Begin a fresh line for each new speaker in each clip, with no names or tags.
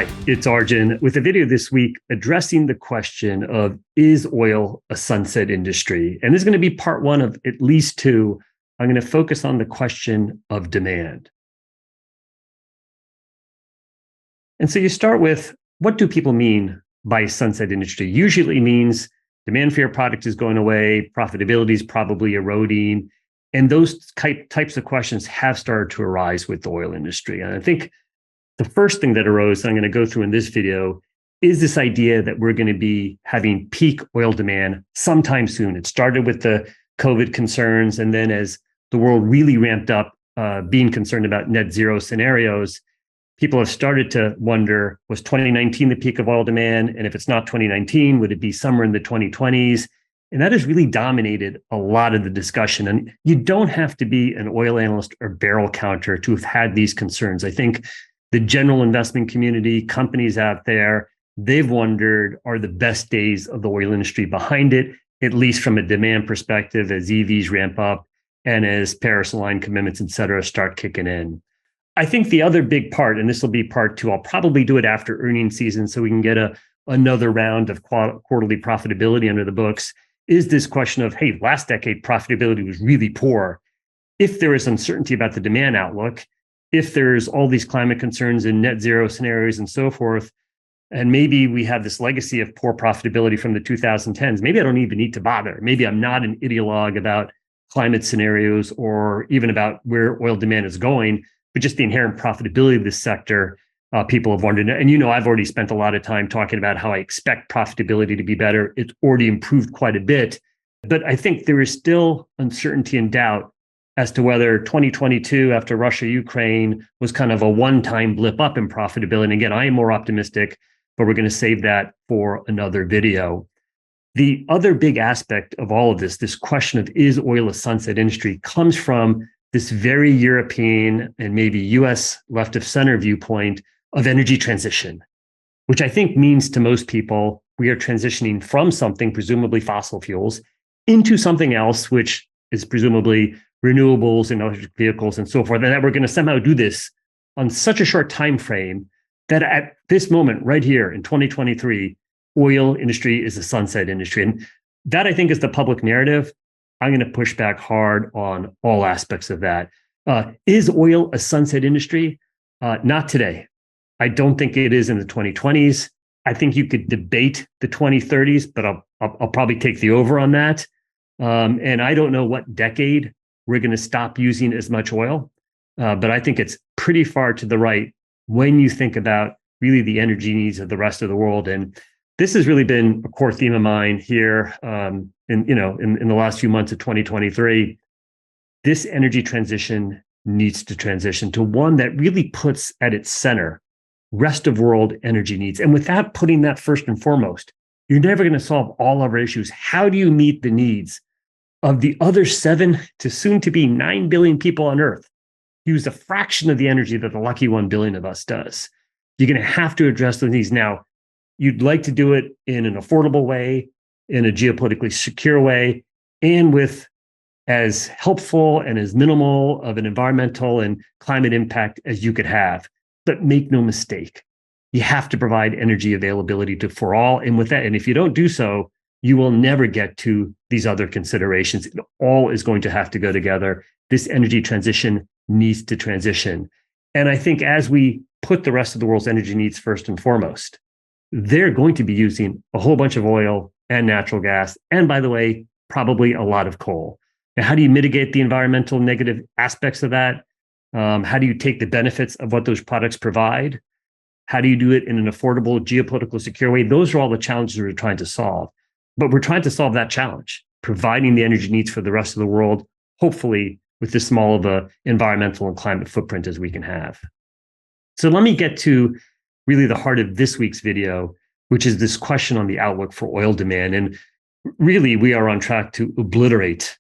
Hi, it's Arjun with a video this week addressing the question of, is oil a sunset industry? And this is going to be part one of at least two. I'm going to focus on the question of demand. And so you start with, what do people mean by sunset industry? Usually it means demand for your product is going away, profitability is probably eroding. And those types of questions have started to arise with the oil industry. And I think the first thing that arose, that I'm going to go through in this video, is this idea that we're going to be having peak oil demand sometime soon. It started with the COVID concerns. And then as the world really ramped up being concerned about net zero scenarios, people have started to wonder, was 2019 the peak of oil demand? And if it's not 2019, would it be somewhere in the 2020s? And that has really dominated a lot of the discussion. And you don't have to be an oil analyst or barrel counter to have had these concerns. I think the general investment community, companies out there, they've wondered, are the best days of the oil industry behind it, at least from a demand perspective, as EVs ramp up and as Paris-aligned commitments, et cetera, start kicking in. I think the other big part, and this will be part two, I'll probably do it after earnings season so we can get another round of quarterly profitability under the books, is this question of, hey, last decade profitability was really poor. If there is uncertainty about the demand outlook, if there's all these climate concerns and net zero scenarios and so forth, and maybe we have this legacy of poor profitability from the 2010s, maybe I don't even need to bother. Maybe I'm not an ideologue about climate scenarios or even about where oil demand is going, but just the inherent profitability of this sector, people have wondered. And I've already spent a lot of time talking about how I expect profitability to be better. It's already improved quite a bit. But I think there is still uncertainty and doubt as to whether 2022, after Russia-Ukraine, was kind of a one-time blip up in profitability. And again, I am more optimistic, but we're going to save that for another video. The other big aspect of all of this question of, is oil a sunset industry, comes from this very European and maybe US left of center viewpoint of energy transition, which I think means to most people, we are transitioning from something, presumably fossil fuels, into something else, which is presumably renewables and electric vehicles and so forth, and that we're going to somehow do this on such a short time frame that at this moment right here in 2023, oil industry is a sunset industry. And that, I think, is the public narrative. I'm going to push back hard on all aspects of that. Is oil a sunset industry? Not today. I don't think it is in the 2020s. I think you could debate the 2030s, but I'll probably take the over on that. And I don't know what decade we're going to stop using as much oil. But I think it's pretty far to the right when you think about really the energy needs of the rest of the world. And this has really been a core theme of mine here in the last few months of 2023. This energy transition needs to transition to one that really puts at its center rest of world energy needs. And without putting that first and foremost, you're never going to solve all of our issues. How do you meet the needs of the other 7 to soon to be 9 billion people on Earth? Use a fraction of the energy that the lucky 1 billion of us does. You're going to have to address those needs. Now, you'd like to do it in an affordable way, in a geopolitically secure way, and with as helpful and as minimal of an environmental and climate impact as you could have. But make no mistake, you have to provide energy availability for all. And with that, and if you don't do so, you will never get to these other considerations. It all is going to have to go together. This energy transition needs to transition. And I think as we put the rest of the world's energy needs first and foremost, they're going to be using a whole bunch of oil and natural gas. And by the way, probably a lot of coal. Now, how do you mitigate the environmental negative aspects of that? How do you take the benefits of what those products provide? How do you do it in an affordable, geopolitical, secure way? Those are all the challenges we're trying to solve. But we're trying to solve that challenge, providing the energy needs for the rest of the world, hopefully with as small of an environmental and climate footprint as we can have. So let me get to really the heart of this week's video, which is this question on the outlook for oil demand. And really, we are on track to obliterate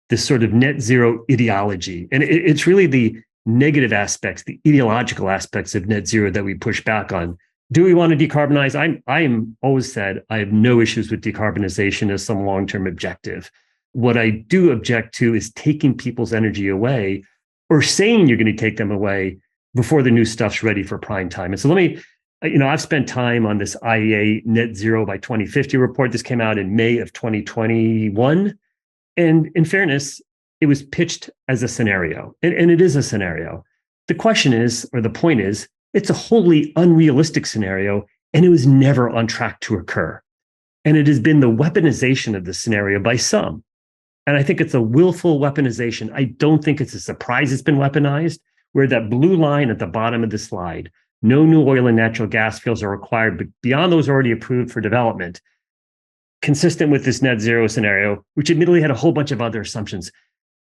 this sort of net zero ideology. And it's really the negative aspects, the ideological aspects of net zero that we push back on. Do we want to decarbonize? I am always said I have no issues with decarbonization as some long-term objective. What I do object to is taking people's energy away or saying you're going to take them away before the new stuff's ready for prime time. And so let me I've spent time on this IEA net zero by 2050 report. This came out in May of 2021. And in fairness, it was pitched as a scenario, and it is a scenario. The question is, or the point is, it's a wholly unrealistic scenario, and it was never on track to occur. And it has been the weaponization of the scenario by some. And I think it's a willful weaponization. I don't think it's a surprise it's been weaponized, where that blue line at the bottom of the slide, no new oil and natural gas fields are required, but beyond those already approved for development, consistent with this net zero scenario, which admittedly had a whole bunch of other assumptions.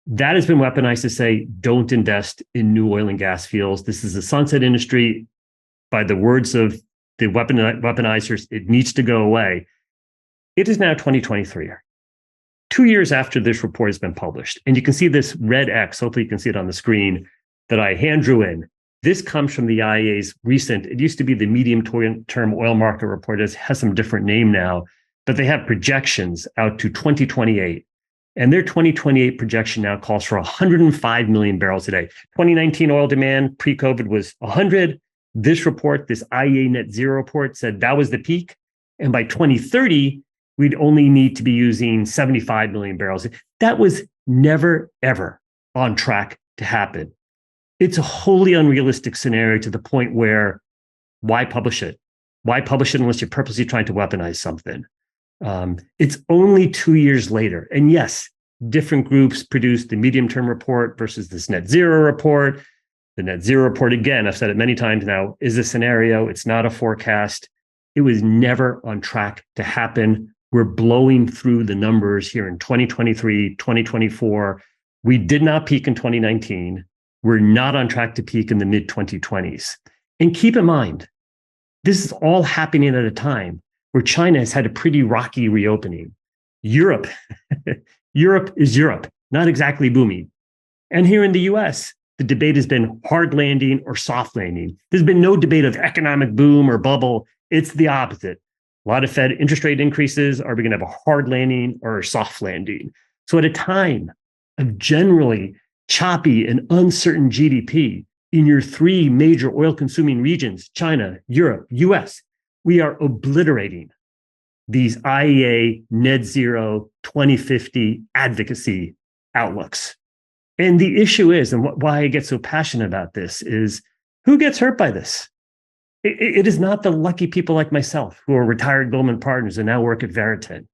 That has been weaponized to say, don't invest in new oil and gas fields. This is a sunset industry. By the words of the weaponizers, it needs to go away. It is now 2023, 2 years after this report has been published. And you can see this red X, hopefully you can see it on the screen, that I hand drew in. This comes from the IEA's recent, it used to be the medium-term oil market report. It has some different name now, but they have projections out to 2028. And their 2028 projection now calls for 105 million barrels a day. 2019 oil demand pre-COVID was 100. This report, this IEA net zero report, said that was the peak. And by 2030, we'd only need to be using 75 million barrels. That was never, ever on track to happen. It's a wholly unrealistic scenario to the point where why publish it? Why publish it unless you're purposely trying to weaponize something? It's only 2 years later. And yes, different groups produced the medium-term report versus this net zero report. The net zero report, again, I've said it many times now, is a scenario. It's not a forecast. It was never on track to happen. We're blowing through the numbers here in 2023, 2024. We did not peak in 2019. We're not on track to peak in the mid-2020s. And keep in mind, this is all happening at a time where China has had a pretty rocky reopening. Europe is Europe, not exactly booming. And here in the US, the debate has been hard landing or soft landing. There's been no debate of economic boom or bubble. It's the opposite. A lot of Fed interest rate increases. Are we going to have a hard landing or a soft landing? So at a time of generally choppy and uncertain GDP in your three major oil consuming regions, China, Europe, US, we are obliterating these IEA net zero 2050 advocacy outlooks. And the issue is, and why I get so passionate about this is, who gets hurt by this? It is not the lucky people like myself who are retired Goldman partners and now work at Veritain.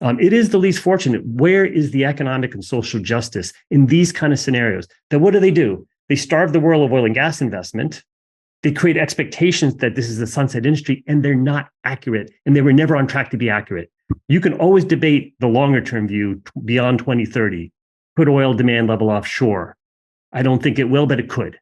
It is the least fortunate. Where is the economic and social justice in these kind of scenarios? Then what do? They starve the world of oil and gas investment. They create expectations that this is the sunset industry, and they're not accurate, and they were never on track to be accurate. You can always debate the longer term view beyond 2030. Could oil demand level off? Sure. I don't think it will, but it could.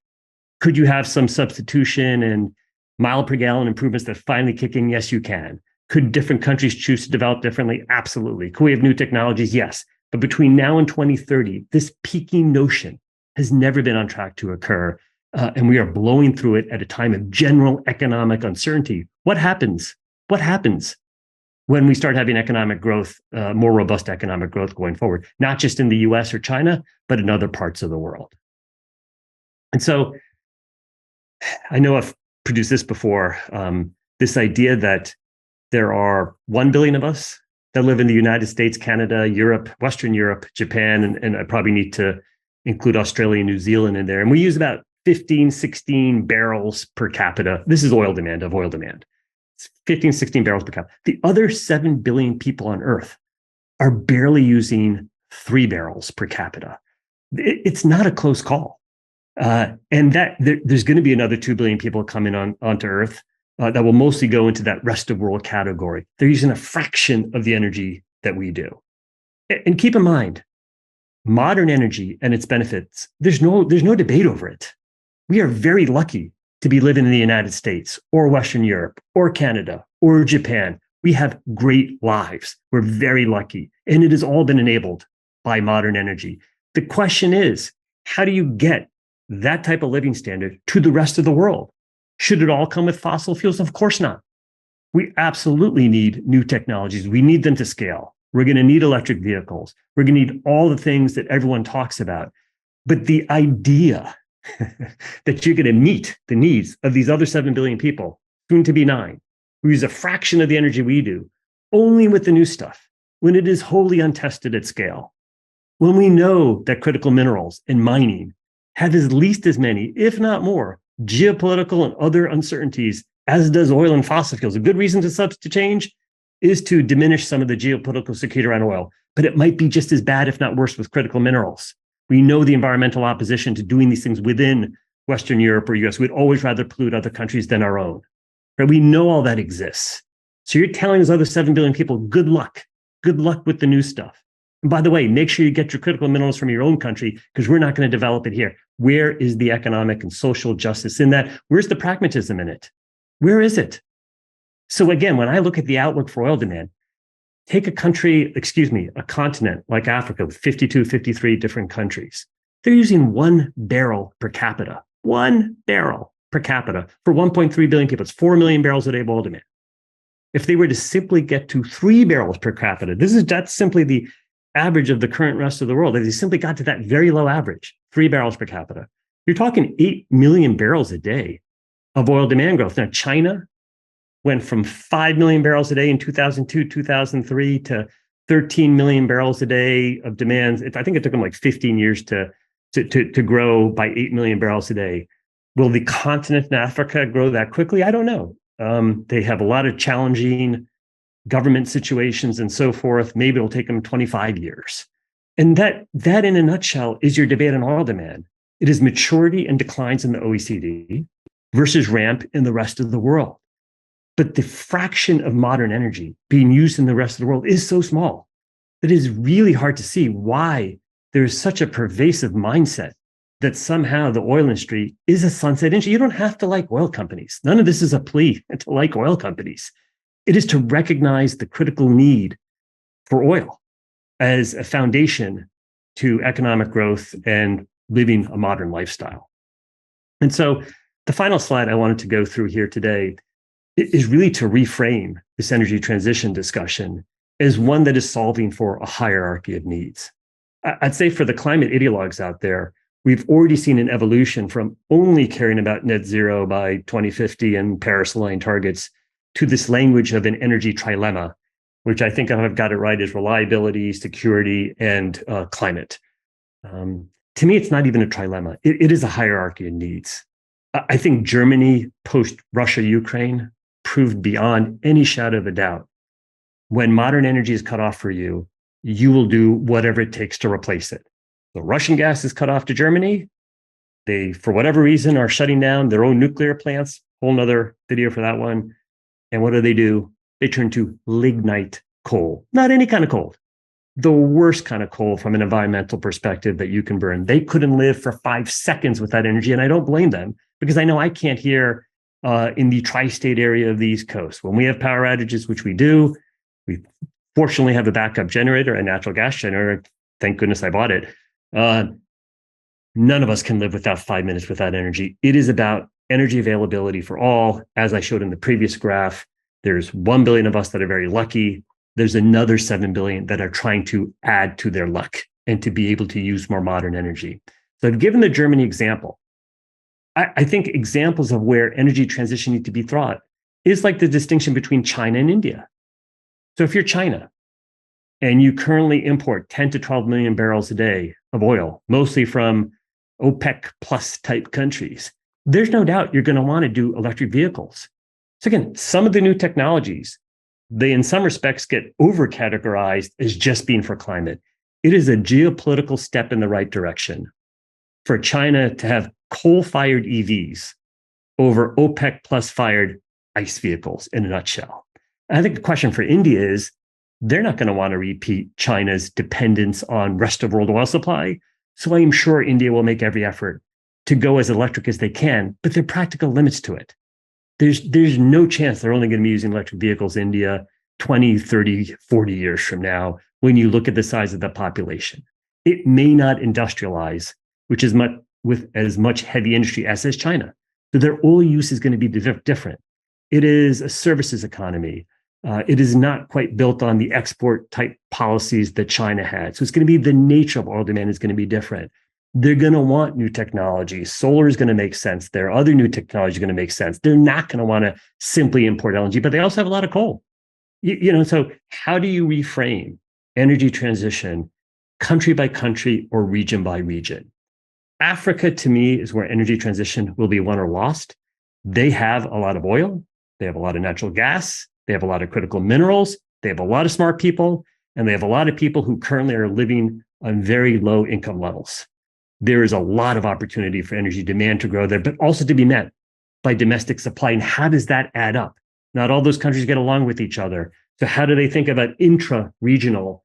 Could you have some substitution and mile per gallon improvements that finally kick in? Yes, you can. Could different countries choose to develop differently? Absolutely. Could we have new technologies? Yes. But between now and 2030, this peaking notion has never been on track to occur. And we are blowing through it at a time of general economic uncertainty. What happens? What happens when we start having economic growth, more robust economic growth going forward, not just in the US or China, but in other parts of the world? And so I know I've produced this before, this idea that there are 1 billion of us that live in the United States, Canada, Europe, Western Europe, Japan, and I probably need to include Australia and New Zealand in there. And we use about 15, 16 barrels per capita. This is oil demand. It's 15, 16 barrels per capita. The other 7 billion people on Earth are barely using 3 barrels per capita. It's not a close call. And that there's going to be another 2 billion people coming onto Earth that will mostly go into that rest of world category. They're using a fraction of the energy that we do. And keep in mind, modern energy and its benefits, there's no debate over it. We are very lucky to be living in the United States or Western Europe or Canada or Japan. We have great lives. We're very lucky. And it has all been enabled by modern energy. The question is, how do you get that type of living standard to the rest of the world? Should it all come with fossil fuels? Of course not. We absolutely need new technologies. We need them to scale. We're going to need electric vehicles. We're going to need all the things that everyone talks about. But the idea that you're going to meet the needs of these other 7 billion people soon to be 9, who use a fraction of the energy we do, only with the new stuff, when it is wholly untested at scale. When we know that critical minerals and mining have at least as many, if not more, geopolitical and other uncertainties as does oil and fossil fuels. A good reason to change is to diminish some of the geopolitical security around oil, but it might be just as bad, if not worse, with critical minerals. We know the environmental opposition to doing these things within Western Europe or US. We'd always rather pollute other countries than our own. Right? We know all that exists. So you're telling those other 7 billion people, good luck. Good luck with the new stuff. And by the way, make sure you get your critical minerals from your own country, because we're not going to develop it here. Where is the economic and social justice in that? Where's the pragmatism in it? Where is it? So again, when I look at the outlook for oil demand, take a continent like Africa with 52, 53 different countries. They're using 1 barrel per capita, 1 barrel per capita for 1.3 billion people. It's 4 million barrels a day of oil demand. If they were to simply get to 3 barrels per capita, that's simply the average of the current rest of the world. If they simply got to that very low average, 3 barrels per capita, you're talking 8 million barrels a day of oil demand growth. Now, China went from 5 million barrels a day in 2002, 2003 to 13 million barrels a day of demand. I think it took them like 15 years to grow by 8 million barrels a day. Will the continent in Africa grow that quickly? I don't know. They have a lot of challenging government situations and so forth. Maybe it'll take them 25 years. And that in a nutshell is your debate on oil demand. It is maturity and declines in the OECD versus ramp in the rest of the world. But the fraction of modern energy being used in the rest of the world is so small that it is really hard to see why there is such a pervasive mindset that somehow the oil industry is a sunset industry. You don't have to like oil companies. None of this is a plea to like oil companies. It is to recognize the critical need for oil as a foundation to economic growth and living a modern lifestyle. And so the final slide I wanted to go through here today is really to reframe this energy transition discussion as one that is solving for a hierarchy of needs. I'd say for the climate ideologues out there, we've already seen an evolution from only caring about net zero by 2050 and Paris-aligned targets to this language of an energy trilemma, which I think I've got it right, is reliability, security, and climate. To me, it's not even a trilemma. It is a hierarchy of needs. I think Germany, post-Russia-Ukraine, proved beyond any shadow of a doubt, when modern energy is cut off for you, you will do whatever it takes to replace it. The Russian gas is cut off to Germany. They, for whatever reason, are shutting down their own nuclear plants. Whole nother video for that one. And what do? They turn to lignite coal. Not any kind of coal. The worst kind of coal from an environmental perspective that you can burn. They couldn't live for 5 seconds with that energy. And I don't blame them, because I know I can't here in the tri-state area of the East Coast. When we have power outages, which we do, we fortunately have a backup generator, a natural gas generator. Thank goodness I bought it. None of us can live without 5 minutes without energy. It is about energy availability for all. As I showed in the previous graph, there's 1 billion of us that are very lucky. There's another 7 billion that are trying to add to their luck and to be able to use more modern energy. So I've given the Germany example. I think examples of where energy transition needs to be thought is like the distinction between China and India. So if you're China and you currently import 10 to 12 million barrels a day of oil, mostly from OPEC plus type countries, there's no doubt you're going to want to do electric vehicles. So again, some of the new technologies, they in some respects get over-categorized as just being for climate. It is a geopolitical step in the right direction for China to have coal-fired EVs over OPEC plus fired ICE vehicles in a nutshell. And I think the question for India is, they're not going to want to repeat China's dependence on rest of world oil supply. So I'm sure India will make every effort to go as electric as they can, but there are practical limits to it. There's no chance they're only going to be using electric vehicles in India 20, 30, 40 years from now when you look at the size of the population. It may not industrialize, which is with as much heavy industry as China. So their oil use is going to be different. It is a services economy. It is not quite built on the export type policies that China had. So it's going to be the nature of oil demand is going to be different. They're going to want new technology. Solar is going to make sense. There are other new technology going to make sense. They're not going to want to simply import LNG, but they also have a lot of coal. So how do you reframe energy transition country by country or region by region? Africa, to me, is where energy transition will be won or lost. They have a lot of oil. They have a lot of natural gas. They have a lot of critical minerals. They have a lot of smart people. And they have a lot of people who currently are living on very low income levels. There is a lot of opportunity for energy demand to grow there, but also to be met by domestic supply. And how does that add up? Not all those countries get along with each other. So how do they think about intra-regional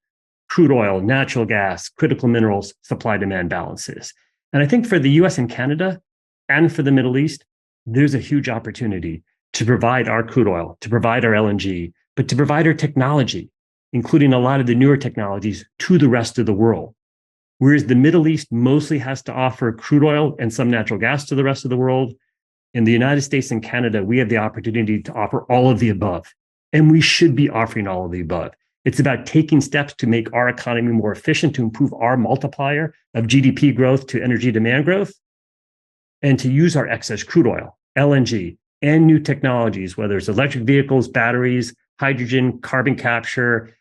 crude oil, natural gas, critical minerals, supply-demand balances? And I think for the US and Canada and for the Middle East, there's a huge opportunity to provide our crude oil, to provide our LNG, but to provide our technology, including a lot of the newer technologies, to the rest of the world. Whereas the Middle East mostly has to offer crude oil and some natural gas to the rest of the world, in the United States and Canada, we have the opportunity to offer all of the above. And we should be offering all of the above. It's about taking steps to make our economy more efficient, to improve our multiplier of GDP growth to energy demand growth, and to use our excess crude oil, LNG, and new technologies, whether it's electric vehicles, batteries, hydrogen, carbon capture,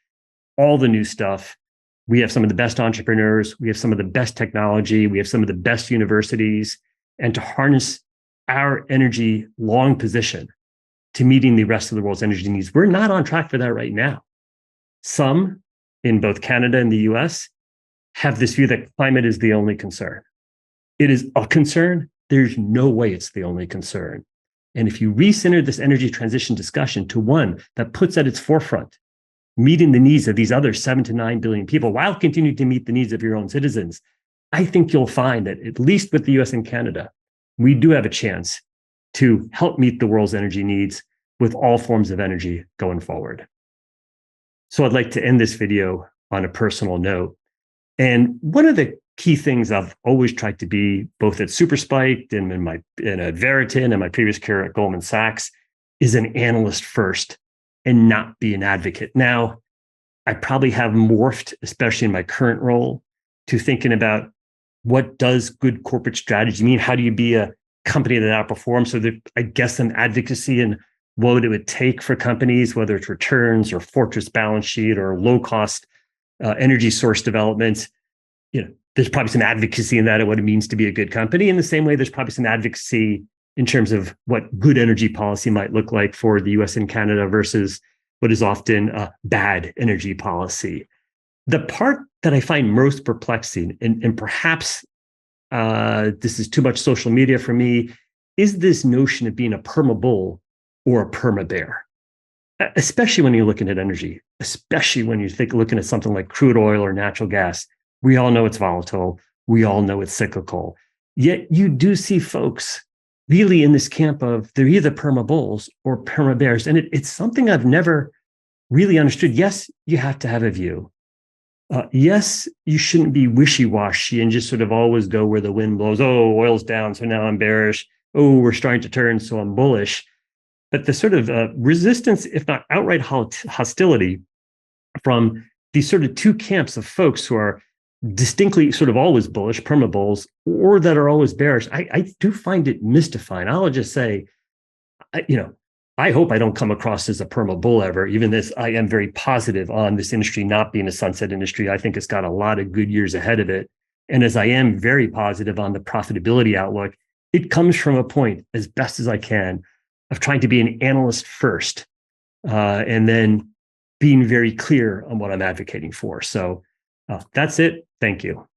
all the new stuff. We have some of the best entrepreneurs. We have some of the best technology. We have some of the best universities. And to harness our energy long position to meeting the rest of the world's energy needs. We're not on track for that right now. Some in both Canada and the US have this view that climate is the only concern. It is a concern. There's no way it's the only concern. And if you recenter this energy transition discussion to one that puts at its forefront meeting the needs of these other 7 to 9 billion people while continuing to meet the needs of your own citizens, I think you'll find that at least with the US and Canada, we do have a chance to help meet the world's energy needs with all forms of energy going forward. So I'd like to end this video on a personal note. And one of the key things I've always tried to be, both at SuperSpiked and at Veriton and my previous career at Goldman Sachs, is an analyst first and not be an advocate. Now, I probably have morphed, especially in my current role, to thinking about what does good corporate strategy mean? How do you be a company that outperforms? So that I guess some advocacy and what it would take for companies, whether it's returns or fortress balance sheet or low cost energy source development. There's probably some advocacy in that of what it means to be a good company. In the same way, there's probably some advocacy in terms of what good energy policy might look like for the US and Canada versus what is often bad energy policy. The part that I find most perplexing, and perhaps this is too much social media for me, is this notion of being a perma bull or a perma bear, especially when you're looking at energy, especially when you're looking at something like crude oil or natural gas. We all know it's volatile. We all know it's cyclical. Yet you do see folks really in this camp of they're either perma bulls or perma bears. And it's something I've never really understood. Yes, you have to have a view. Yes, you shouldn't be wishy-washy and just sort of always go where the wind blows. Oh, oil's down, so now I'm bearish. Oh, we're starting to turn, so I'm bullish. But the sort of resistance, if not outright hostility, from these sort of two camps of folks who are distinctly sort of always bullish, perma bulls, or that are always bearish, I do find it mystifying. I'll just say, I hope I don't come across as a perma bull ever, even this, I am very positive on this industry not being a sunset industry. I think it's got a lot of good years ahead of it. And as I am very positive on the profitability outlook, it comes from a point, as best as I can, of trying to be an analyst first, and then being very clear on what I'm advocating for. So that's it. Thank you.